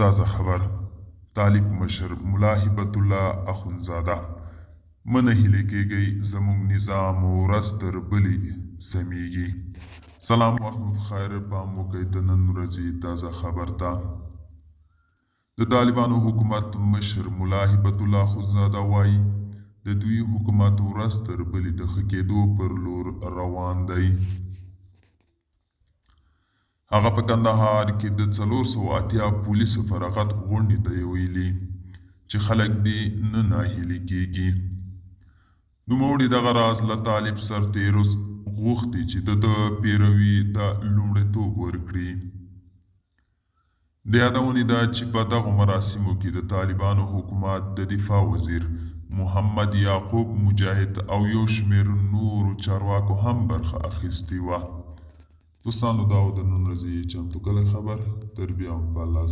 تازه خبر. طالب مشر ملا هبت الله اخونزاده منه هیله کېږئ زموږ نظام ورځ تر بلې سمیږي. سلام وخت مو بخیر، پام وکئ د نن ورځې تازه خبر ته. د طالبانو حکومت مشر ملا هبت الله اخونزاده وایي د دوی حکومت ورځ تر بلې د ښه کېدو پر لور روان دی. هغه په کندهار کې د 480 پولیسو فراغت غونډې ته ویلي چې خلک دې نه ناهیلي کېږي. نوموړي دغه راز له طالب سرتېرو غوښتي چې د پیروي ته لومړیتوب ورکړي. د یادونې ده چې په دغو مراسمو کې د طالبانو حکومت د دفاع وزیر محمد یعقوب مجاهد او یو شمېر نورو چارواکو هم برخه اخیستې وه. دوستانو دا و د نن ورځې چمتو کلی خبر. تر بیا په الله